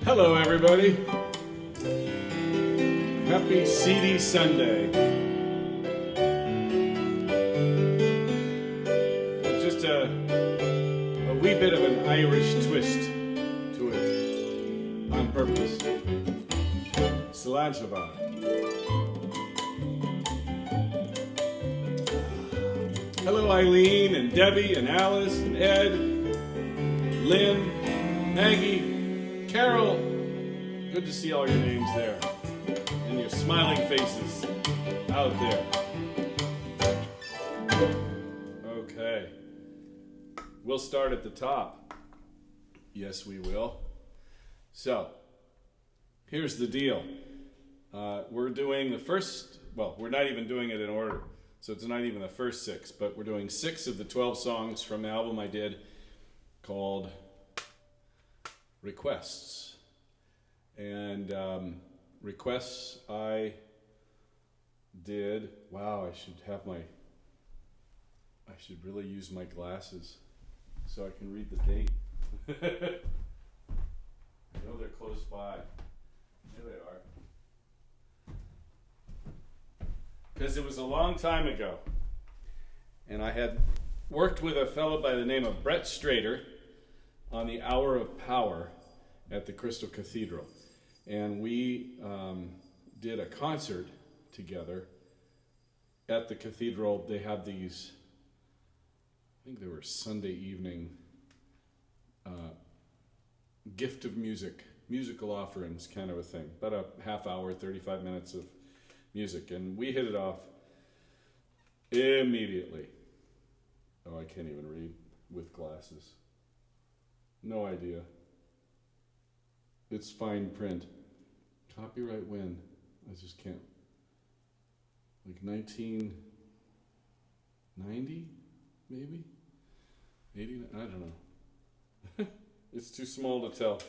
Hello, everybody. Happy CD Sunday. Just a wee bit of an Irish twist to it on purpose. Cilantro. Hello, Eileen and Debbie and Alice and Ed, Lynn, Maggie, Carol, good to see all your names there and your smiling faces out there. Okay, we'll start at the top. Yes, we will. So, here's the deal. We're doing the first, well, we're not even doing it in order, so it's not even the first 6, but we're doing 6 of the 12 songs from the album I did called Requests. And requests I did, wow, I should really use my glasses so I can read the date. I know they're close by. There they are. Because it was a long time ago. And I had worked with a fellow by the name of Brett Strader on the Hour of Power at the Crystal Cathedral. And we did a concert together at the cathedral. They had these, I think they were Sunday evening gift of musical offerings kind of a thing. About a half hour, 35 minutes of music. And we hit it off immediately. Oh, I can't even read with glasses. No idea. It's fine print. Copyright when? I just can't. Like 1990, maybe? 80? I don't know. It's too small to tell.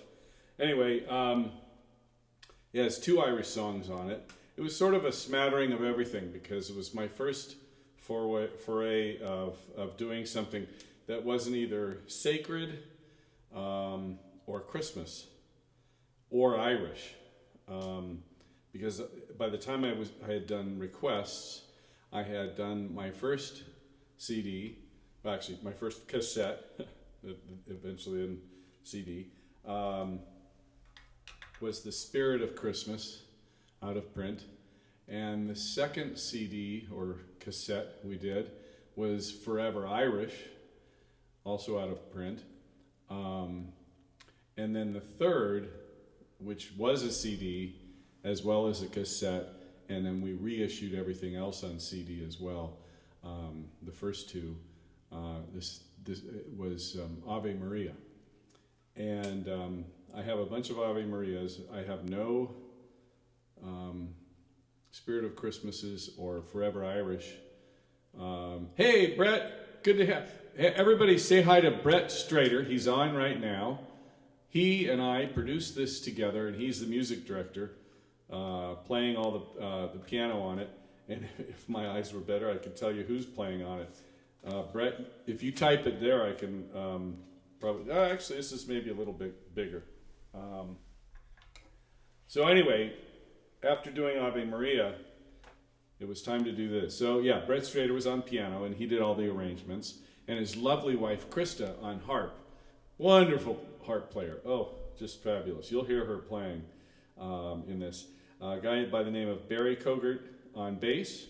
Anyway, yeah, it's 2 Irish songs on it. It was sort of a smattering of everything because it was my first foray of doing something that wasn't either sacred or Christmas or Irish. Because by the time I had done Requests, I had done my first CD, well, actually my first cassette, eventually in CD, was The Spirit of Christmas, out of print. And the second CD or cassette we did was Forever Irish, also out of print. And then the third, which was a CD as well as a cassette, and then we reissued everything else on CD as well. The first 2, this was Ave Maria. And I have a bunch of Ave Marias. I have no Spirit of Christmases or Forever Irish. Hey, Brett, good to have. Everybody say hi to Brett Strader. He's on right now. He and I produced this together, and he's the music director, playing all the piano on it. And if my eyes were better, I could tell you who's playing on it. Brett, if you type it there, I can probably... actually, this is maybe a little bit bigger. So anyway, after doing Ave Maria, it was time to do this. So yeah, Brett Strader was on piano, and he did all the arrangements. And his lovely wife, Krista, on harp. Wonderful harp player. Oh, just fabulous. You'll hear her playing in this. A guy by the name of Barry Cogert on bass,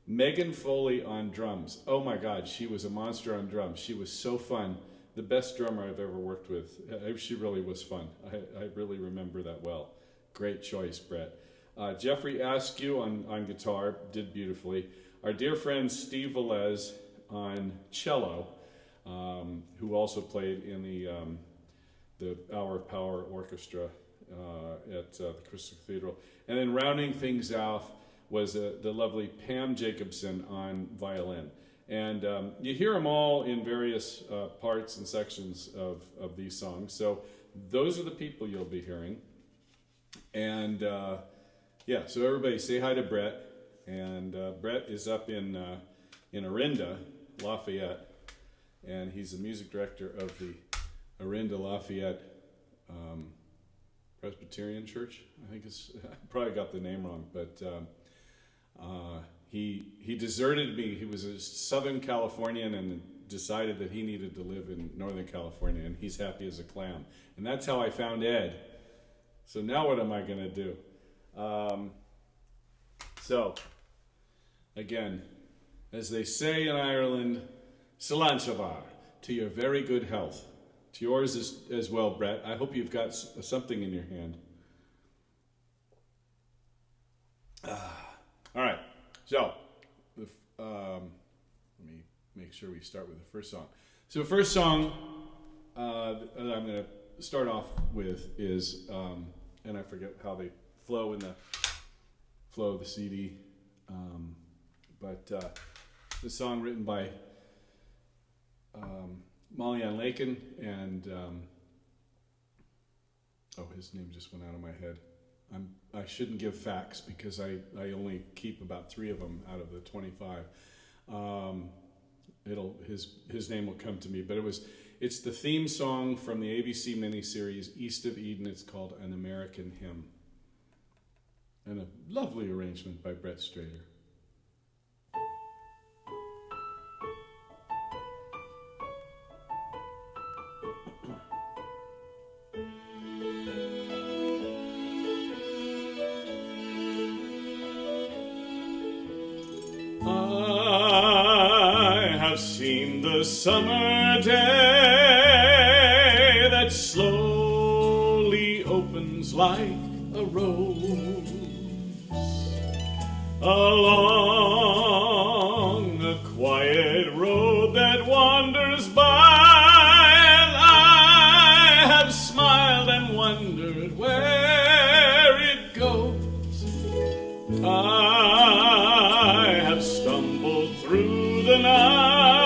Megan Foley on drums. Oh my God, she was a monster on drums. She was so fun. The best drummer I've ever worked with. She really was fun. I really remember that well. Great choice, Brett. Jeffrey Askew on guitar, did beautifully. Our dear friend Steve Velez on cello, who also played in the Hour of Power Orchestra at the Crystal Cathedral. And then rounding things off was the lovely Pam Jacobson on violin. And you hear them all in various parts and sections of these songs. So those are the people you'll be hearing. And yeah, so everybody say hi to Brett. And Brett is up in Orinda, Lafayette. And he's the music director of the Orinda Lafayette Presbyterian Church. I think I probably got the name wrong, but he deserted me. He was a Southern Californian and decided that he needed to live in Northern California, and he's happy as a clam. And that's how I found Ed. So now what am I going to do? So, again, as they say in Ireland, Salanchavar, to your very good health. To yours as well, Brett. I hope you've got something in your hand. All right. So, let me make sure we start with the first song. So the first song that I'm going to start off with is, and I forget how they flow in the flow of the CD, but the song written by Molly-Ann Lakin and, his name just went out of my head. I shouldn't give facts because I only keep about 3 of them out of the 25. His name will come to me, but it's the theme song from the ABC miniseries East of Eden. It's called An American Hymn, and a lovely arrangement by Brett Strader. Seen the summer day that slowly opens like a rose along a quiet road that wanders by, and I have smiled and wondered where it goes. I have stumbled through the night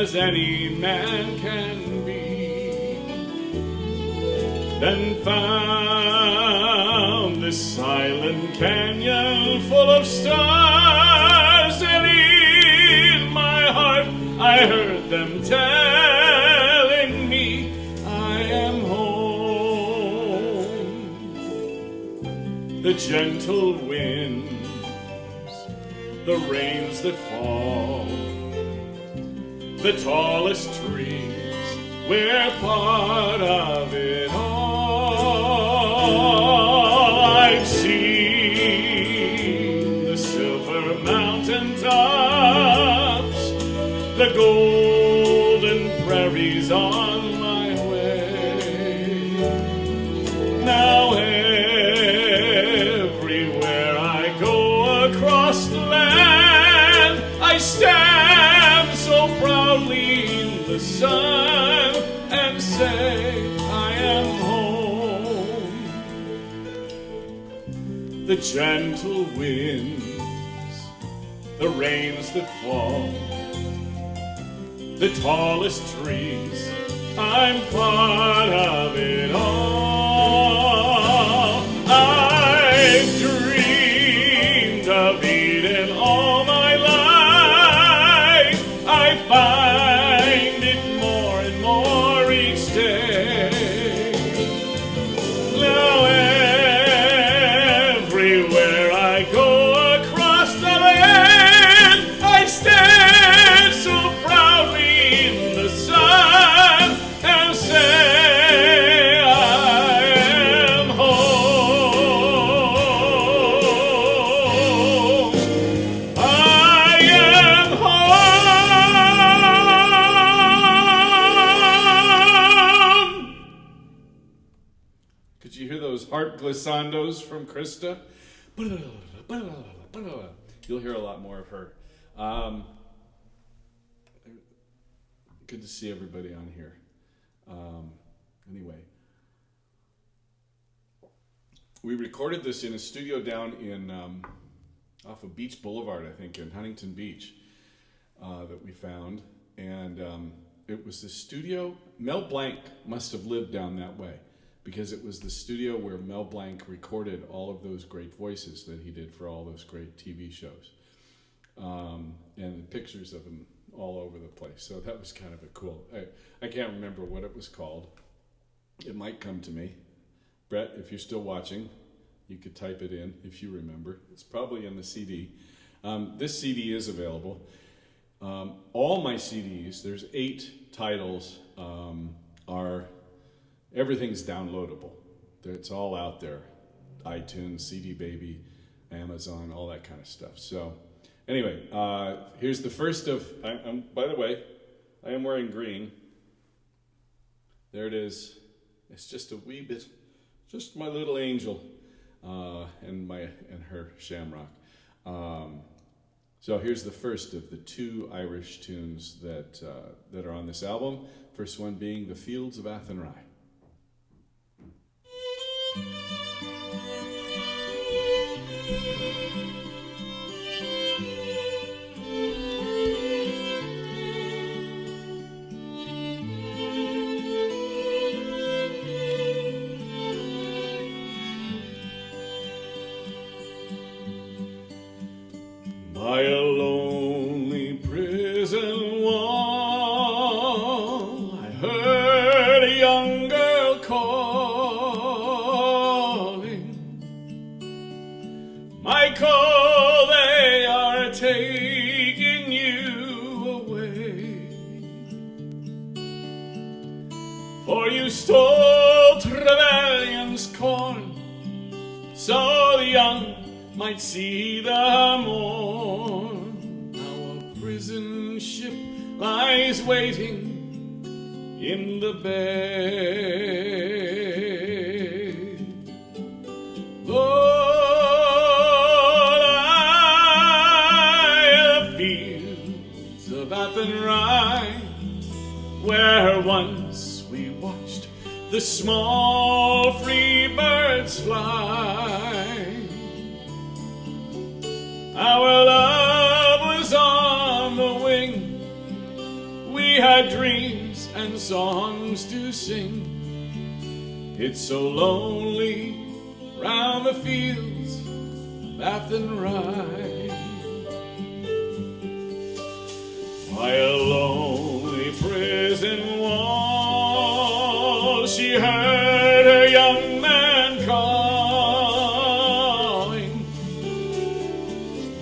as any man can be, then found this silent canyon full of stars, and in my heart I heard them telling me I am home. The gentle winds, the rains that fall, the tallest trees, we're part of it all. I've seen the silver mountain tops, the golden prairies on my way. Now everywhere I go across the land, I stand so proudly in the sun and say I am home. The gentle winds, the rains that fall, the tallest trees, I'm part of it all. I've dreamed of Eden all my life. I find it more and more each day. Now everywhere I go across the land, I stand so proudly in the sun and say I Could you hear those harp glissandos from Krista? You'll hear a lot more of her. Good to see everybody on here. Anyway, we recorded this in a studio down in off of Beach Boulevard, I think, in Huntington Beach, that we found. And it was the studio. Mel Blanc must have lived down that way, because it was the studio where Mel Blanc recorded all of those great voices that he did for all those great TV shows. And pictures of him all over the place. So that was kind of a cool... I can't remember what it was called. It might come to me. Brett, if you're still watching, you could type it in if you remember. It's probably in the CD. This CD is available. All my CDs, there's 8 titles, everything's downloadable. It's all out there. iTunes, CD Baby, Amazon, all that kind of stuff. So anyway, here's the first of... by the way, I am wearing green. There it is. It's just a wee bit, just my little angel, and her shamrock. So here's the first of the 2 Irish tunes that are on this album. First one being "The Fields of Athenry." By a lonely prison wall, I heard a young girl calling, "Michael, they are taking you away, for you stole Trevelyan's corn, so the young might see the morn. Now a prison ship lies waiting in the bay. Lord, I the fields of Athenry, where once we watched the small free birds fly. Our love was on the wing, we had dreams and songs to sing. It's so lonely round the fields of Athenry. By a lonely prison wall, she heard her young man calling,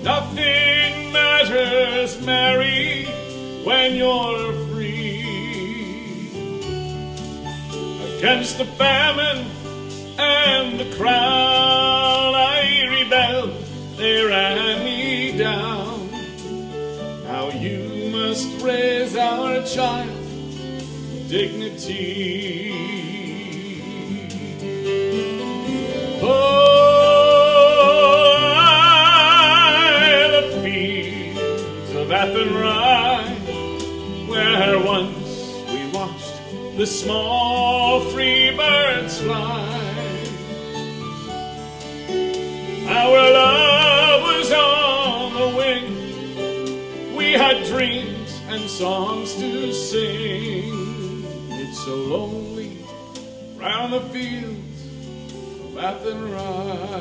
"Nothing matters, Mary, when you're free. Against the famine and the crown I rebelled, they ran me down. Now you must raise our child with dignity." Athenry, where once we watched the small free birds fly. Our love was on the wing, we had dreams and songs to sing. It's so lonely round the fields of Athenry.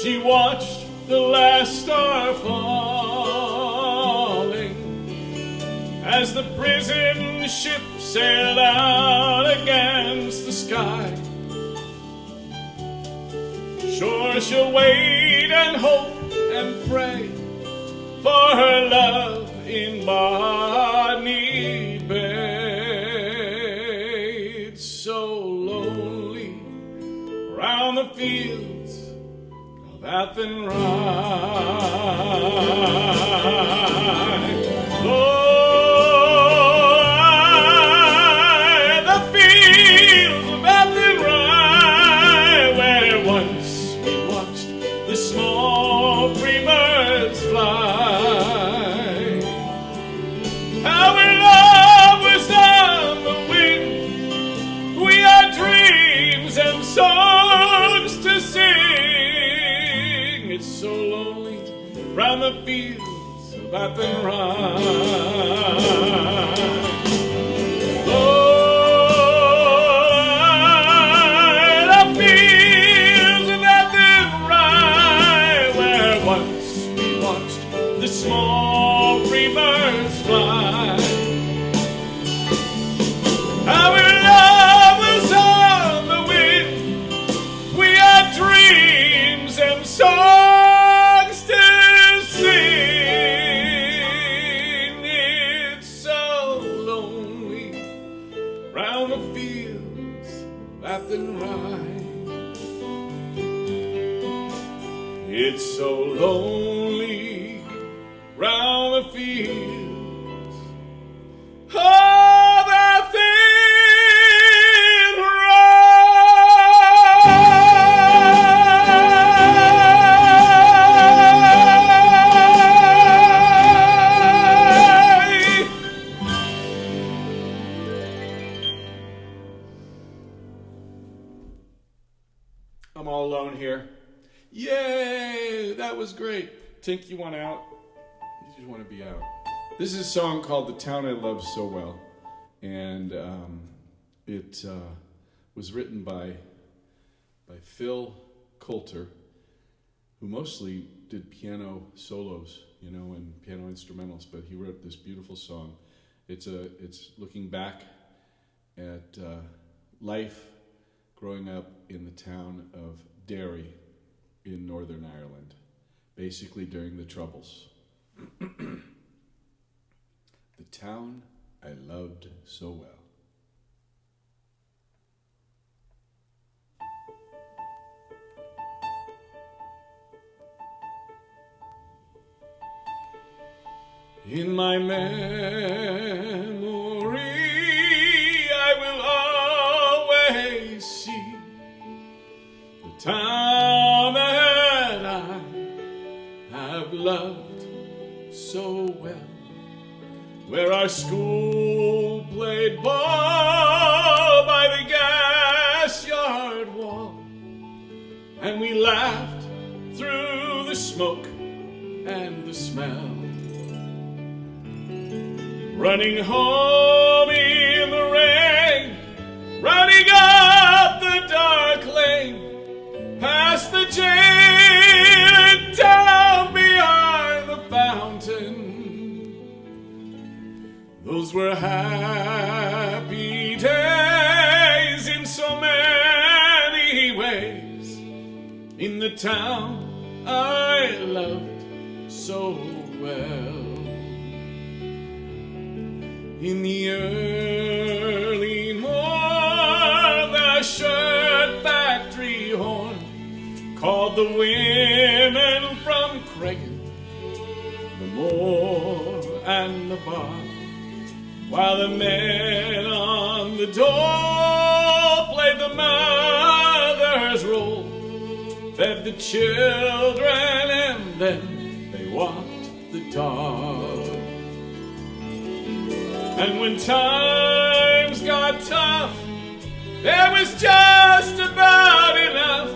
She watched the last star falling as the prison ship sailed out against the sky. Sure, she'll wait and hope and pray for her love in Bonnie Bay. It's so lonely round the fields of Athenry. The fields of Athenry, where once we watched the small free birds fly. Our love was on the wind, we had dreams and songs to sing. It's so lonely round the fields of Athenry. Small free birds fly. Our love was on the wind, we had dreams and songs to sing. It's so lonely round the fields of Athenry. It's so lonely round the fields of Athenry. I'm all alone here. Yay, that was great. Tink, you want out? You just want to be out. This is a song called The Town I Love So Well. And it was written by Phil Coulter, who mostly did piano solos, and piano instrumentals, but he wrote this beautiful song. It's looking back at life growing up in the town of Derry in Northern Ireland, basically during the Troubles. The town I loved so well. In my memory, I will always see the town that I have loved so well, where our school played ball by the gas yard wall, and we laughed through the smoke and the smell. Running home in the rain, running up the dark lane, past the jail and down behind the fountain. Those were happy days in so many ways, in the town I loved so well. In the early morn, the shirt factory horn called the women from Creggan, the moor and the bar, while the men on the door played the mother's role, fed the children, and then they walked the dog. And when times got tough, there was just about enough,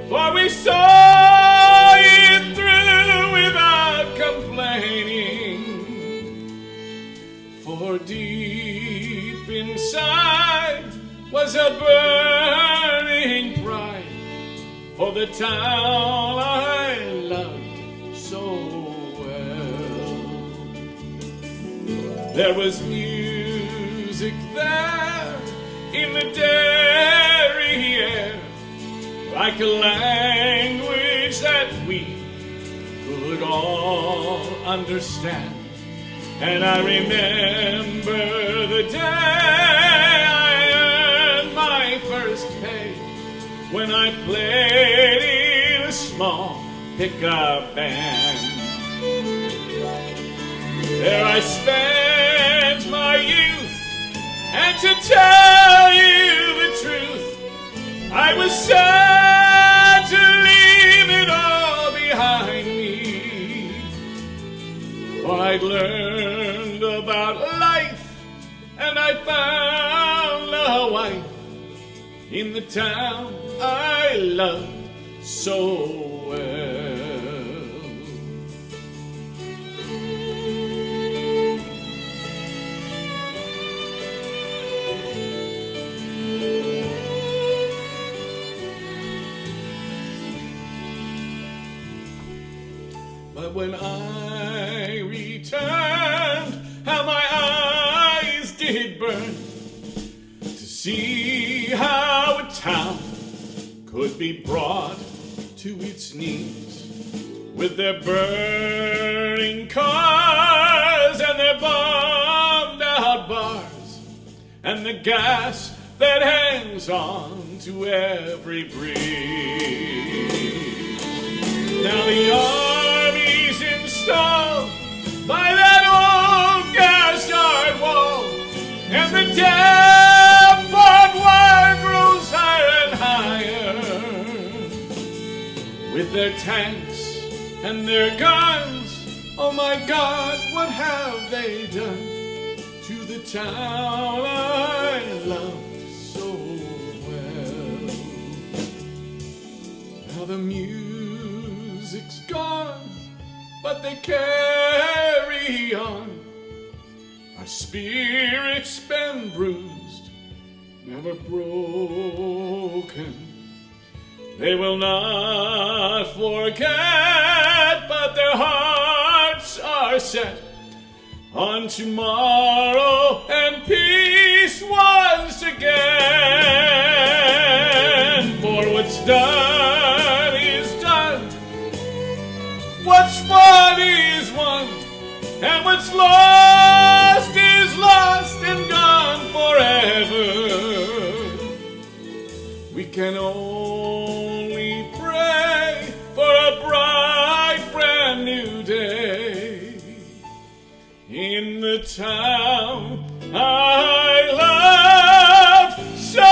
for we saw it through without complaining. For deep inside was a burning pride for the town I loved so well. There was music there in the dairy air, like a language that we could all understand. And I remember the day I earned my first pay, when I played in a small pickup band. There I spent my youth, and to tell you the truth, I was sad to leave it all behind me. For I'd learned about life, and I found a wife in the town I loved so well. But when I returned, how my eyes did burn to see how a town could be brought to its knees, with their burning cars and their bombed out bars, and the gas that hangs on to every breeze. Now the army's installed by that old gas yard wall, and the damn barbed wire grows higher and higher. With their tanks and their guns, oh my God, what have they done to the town I loved so well? Now the music's gone, but they carry on. Our spirits been bruised, never broken. They will not forget, but their hearts are set on tomorrow and peace once again. For what's done is done, what's won is won, and what's lost is lost and gone forever. We can only pray for a bright brand new day in the town I love so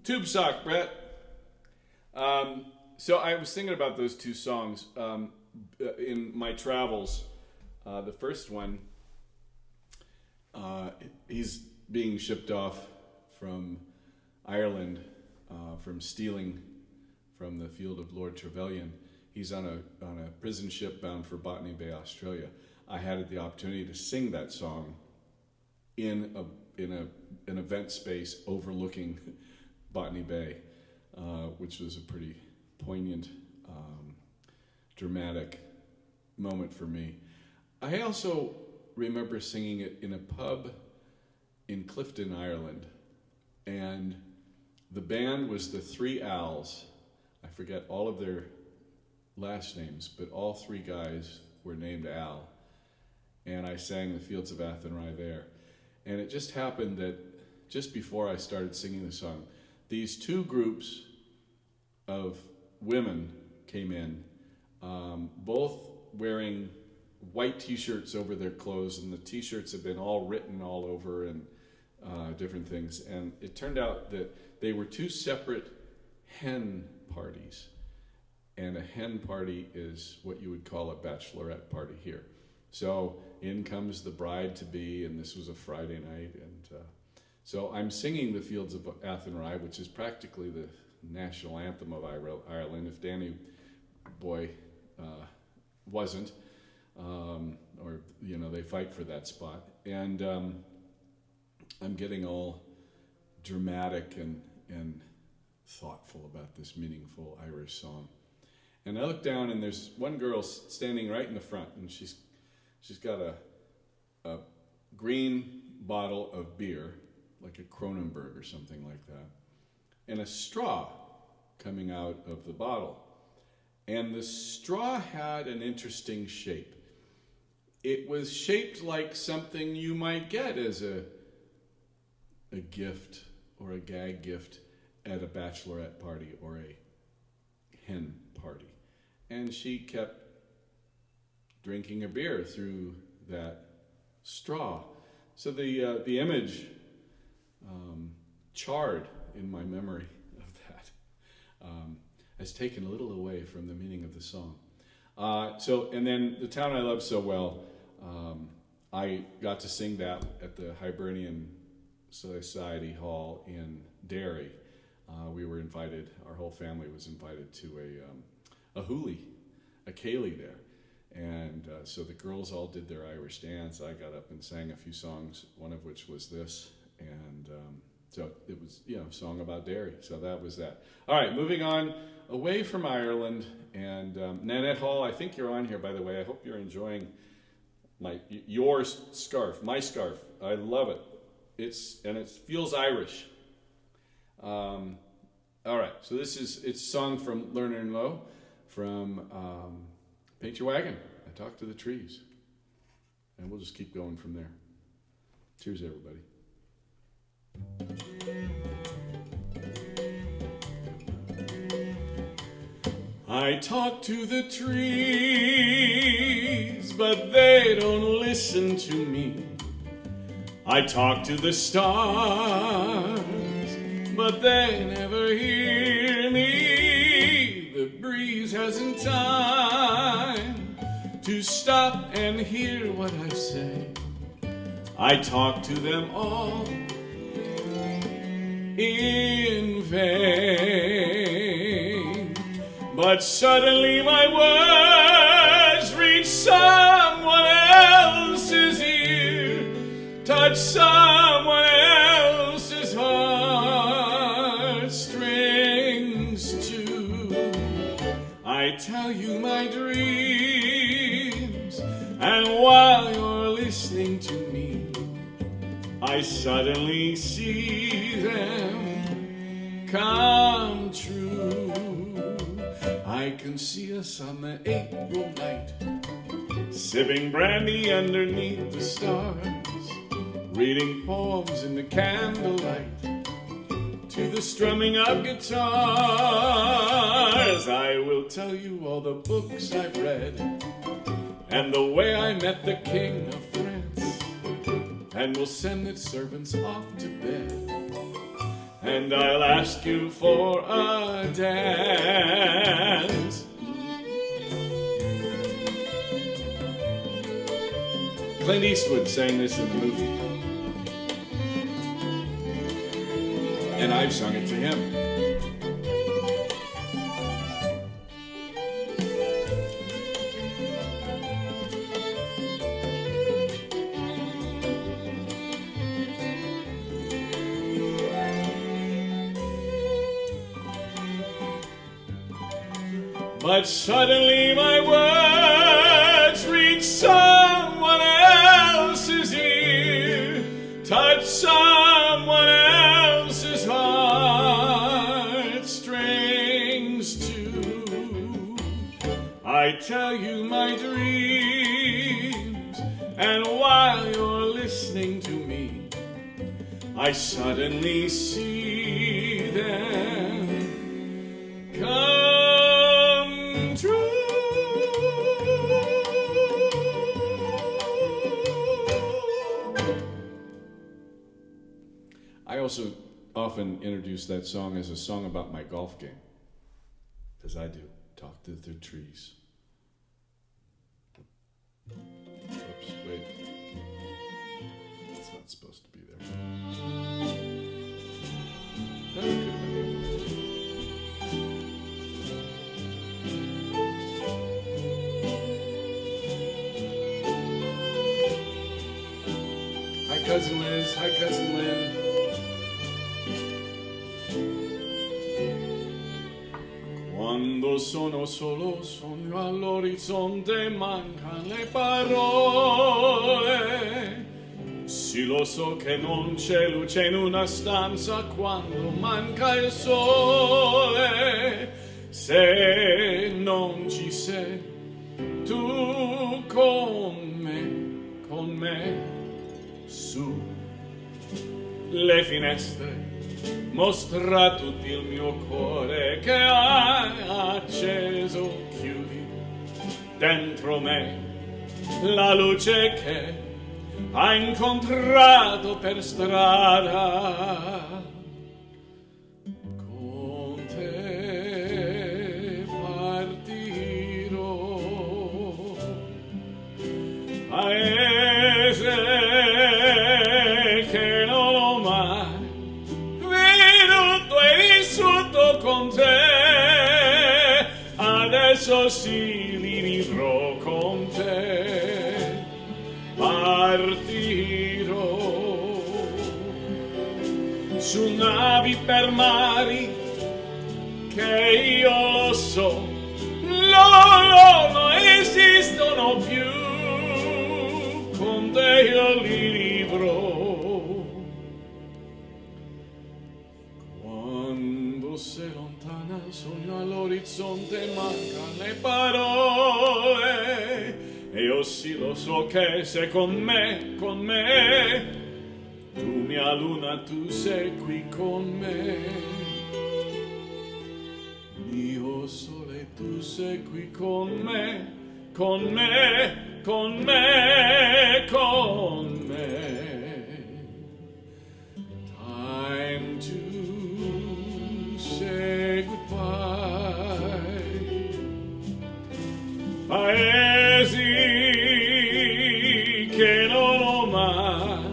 Tube sock, Brett. So I was thinking about those two songs in my travels. The first one, he's being shipped off from Ireland from stealing from the field of Lord Trevelyan. He's on a prison ship bound for Botany Bay, Australia. I had the opportunity to sing that song in an event space overlooking Botany Bay, which was a pretty poignant, dramatic moment for me. I also remember singing it in a pub in Clifton, Ireland, and the band was the Three Owls. I forget all of their last names, but all three guys were named Al, and I sang The Fields of Athenry there. And it just happened that just before I started singing the song, these two groups of women came in, both wearing white t-shirts over their clothes, and the t-shirts had been all written all over and different things. And it turned out that they were two separate hen parties. And a hen party is what you would call a bachelorette party here. So in comes the bride-to-be, and this was a Friday night, and So I'm singing the Fields of Athenry, which is practically the national anthem of Ireland, if Danny Boy wasn't, or they fight for that spot. And I'm getting all dramatic and thoughtful about this meaningful Irish song. And I look down, and there's one girl standing right in the front, and she's got a green bottle of beer, like a Kronenberg or something like that, and a straw coming out of the bottle. And the straw had an interesting shape. It was shaped like something you might get as a gift or a gag gift at a bachelorette party or a hen party. And she kept drinking a beer through that straw. So the image charred in my memory of that has taken a little away from the meaning of the song. And then the town I love so well, I got to sing that at the Hibernian Society Hall in Derry. We were invited, our whole family was invited to a hoolie, a ceilidh there. And so the girls all did their Irish dance. I got up and sang a few songs, one of which was this. And so it was, a song about Derry. So that was that. All right, moving on away from Ireland. And Nanette Hall, I think you're on here, by the way. I hope you're enjoying your scarf, my scarf. I love it. It feels Irish. All right, so it's a song from Lerner and Lowe, from Paint Your Wagon. I Talk to the Trees. And we'll just keep going from there. Cheers, everybody. I talk to the trees, but they don't listen to me. I talk to the stars, but they never hear me. The breeze hasn't time to stop and hear what I say. I talk to them all in vain. But suddenly my words reach someone else's ear, touch someone else's heartstrings too. I tell you my dreams, and while you're listening to me, I suddenly see them come true. I can see us on the April night, sipping brandy underneath the stars, reading poems in the candlelight, to the strumming of guitars. I will tell you all the books I've read, and the way I met the King of France, and we'll send the servants off to bed, and I'll ask you for a dance. Clint Eastwood sang this in the movie, and I've sung it to him. But suddenly my words reach someone else's ear, touch someone else's heartstrings too. I tell you my dreams, and while you're listening to me, I suddenly see them come true. I also often introduce that song as a song about my golf game, because I do. Talk to the trees. Oops, wait. It's not supposed to be there. Hi, Cousin Liz. Hi, Cousin Lynn. Quando sono solo sogno all'orizzonte, mancano le parole. Sì, lo so che non c'è luce in una stanza quando manca il sole. Se non ci sei tu con me, su le finestre mostra tutto il mio cuore che ha acceso, chiudi dentro me la luce che ha incontrato per strada. Con te partirò, paese che non ho mai venuto e vissuto con te, adesso sì li vivrò con te, partirò su navi per mari che io lo so, loro non esistono più, con te io li vivrò. Quando sei lontana sogno all'orizzonte, mancano le parole, e io sì lo so che sei con me, tu mia luna, tu sei qui con me. Mio sole, tu sei qui con me, con me, con me, con me. Time to say goodbye. Paesi che non ho mai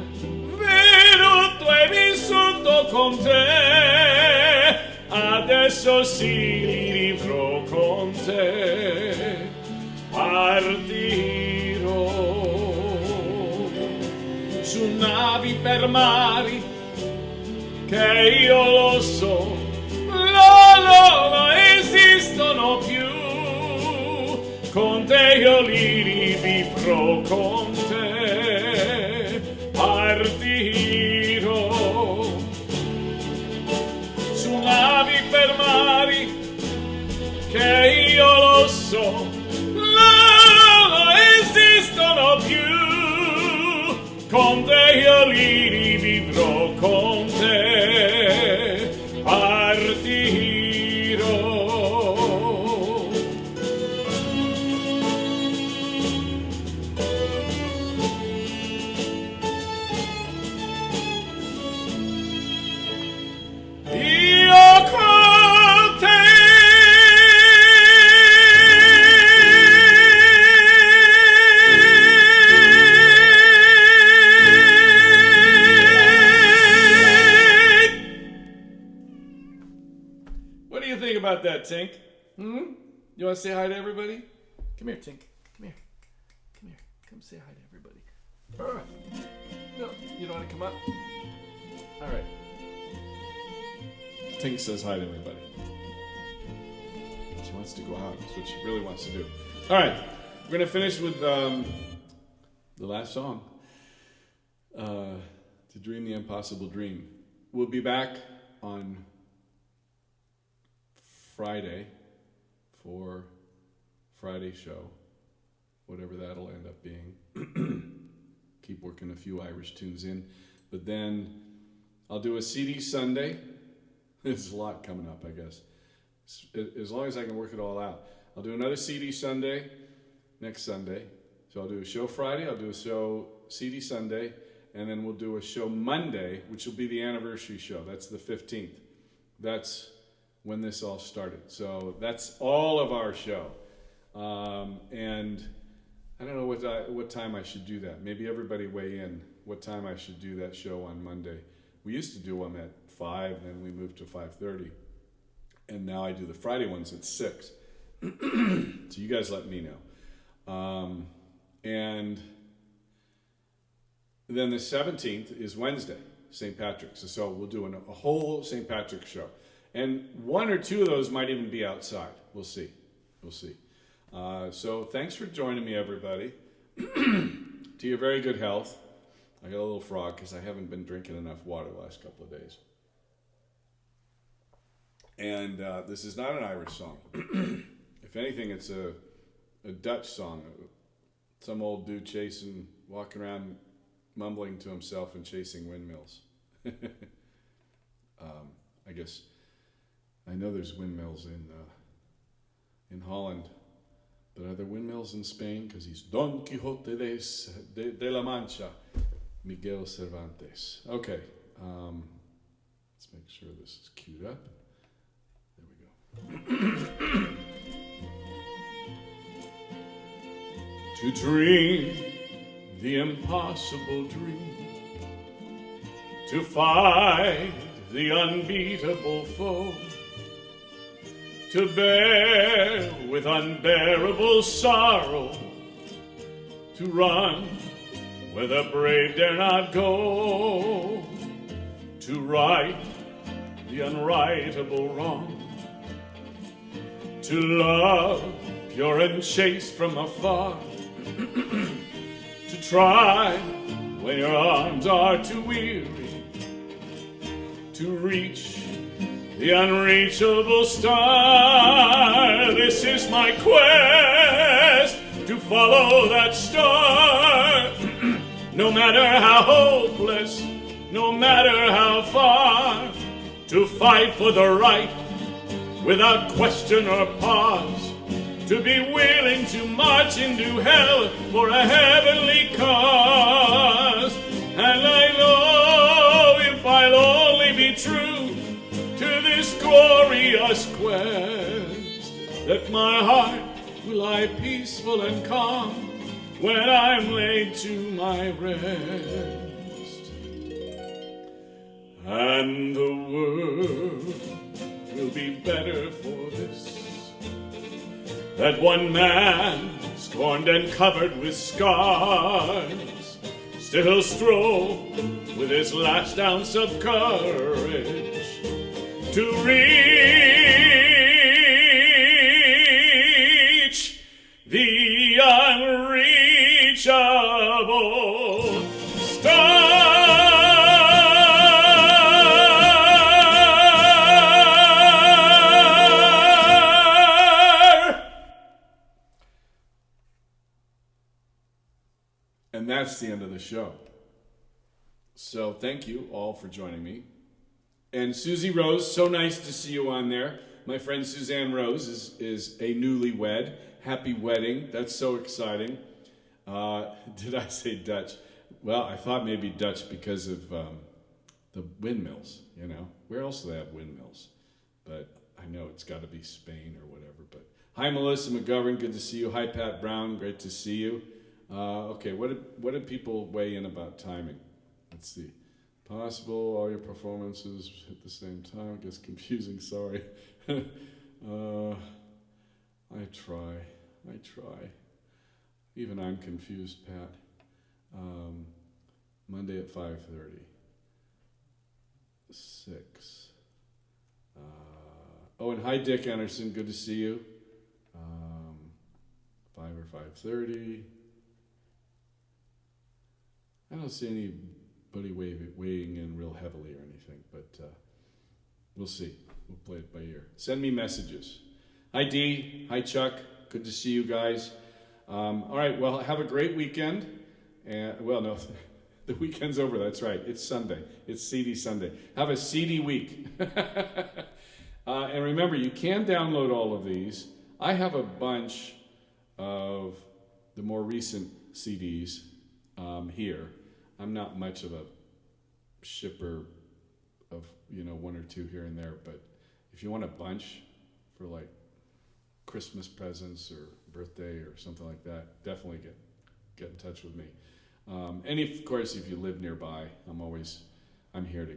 venuto e vissuto con te, adesso sì li vivrò con te, partirò su navi per mari che io lo so, loro non esistono più, con te io li rivivrò, con te partirò su navi per mari che io lo so, loro non esistono più, con te io li rivivrò, con te partirò. About that, Tink? You want to say hi to everybody? Come here, Tink. Come here. Come here. Come say hi to everybody. All right. No, you don't want to come up? All right. Tink says hi to everybody. She wants to go out. That's what she really wants to do. All right. We're going to finish with the last song. To Dream the Impossible Dream. We'll be back on Friday for Friday's show, whatever that'll end up being. Keep working a few Irish tunes in, but then I'll do a CD Sunday. There's a lot coming up, I guess. As long as I can work it all out. I'll do another CD Sunday next Sunday. So I'll do a show Friday, I'll do a show CD Sunday, and then we'll do a show Monday, which will be the anniversary show. That's the 15th. That's when this all started. So that's all of our show. And I don't know what time I should do that. Maybe everybody weigh in what time I should do that show on Monday. We used to do them at 5, then we moved to 5:30. And now I do the Friday ones at 6. So you guys let me know. And then the 17th is Wednesday, St. Patrick's. So we'll do a whole St. Patrick's show. And 1 or 2 of those might even be outside. We'll see. So thanks for joining me, everybody. To your very good health. I got a little frog because I haven't been drinking enough water the last couple of days. And this is not an Irish song. If anything, it's a Dutch song. Some old dude walking around mumbling to himself and chasing windmills. I guess, I know there's windmills in Holland, but are there windmills in Spain? Because he's Don Quixote de la Mancha, Miguel Cervantes. Okay, let's make sure this is queued up. There we go. To dream the impossible dream, to fight the unbeatable foe, to bear with unbearable sorrow, to run where the brave dare not go, to right the unrightable wrong, to love pure and chaste from afar, to try when your arms are too weary, to reach the unreachable star. This is my quest, to follow that star. No matter how hopeless, no matter how far, to fight for the right without question or pause, to be willing to march into hell for a heavenly cause. And I know if I'll only be true to this glorious quest, that my heart will lie peaceful and calm when I'm laid to my rest. And the world will be better for this, that one man, scorned and covered with scars, still strove with his last ounce of courage to reach the unreachable star. And that's the end of the show. So thank you all for joining me. And Susie Rose, so nice to see you on there. My friend Suzanne Rose is a newlywed. Happy wedding. That's so exciting. Did I say Dutch? Well, I thought maybe Dutch because of the windmills, you know. Where else do they have windmills? But I know it's got to be Spain or whatever. But hi, Melissa McGovern. Good to see you. Hi, Pat Brown. Great to see you. Okay, what did people weigh in about timing? Let's see. Possible, all your performances at the same time. Gets confusing, sorry. I try. Even I'm confused, Pat. Monday at 5:30. 6. And hi, Dick Anderson. Good to see you. 5 or 5:30. I don't see anybody weighing in real heavily or anything, but we'll see. We'll play it by ear. Send me messages. Hi, Dee. Hi, Chuck. Good to see you guys. All right, well, have a great weekend. No, the weekend's over. That's right. It's Sunday. It's CD Sunday. Have a CD week. And remember, you can download all of these. I have a bunch of the more recent CDs here. I'm not much of a shipper of, 1 or 2 here and there, but if you want a bunch for like Christmas presents or birthday or something like that, definitely get in touch with me. And of course, if you live nearby, I'm here to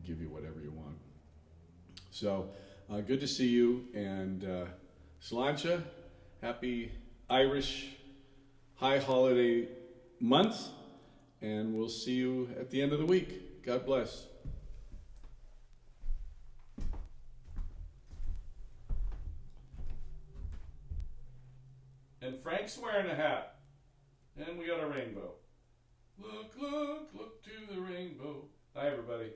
give you whatever you want. So good to see you, and Sláinte, happy Irish high holiday month, and we'll see you at the end of the week. God bless. And Frank's wearing a hat. And we got a rainbow. Look, look, look to the rainbow. Bye, everybody.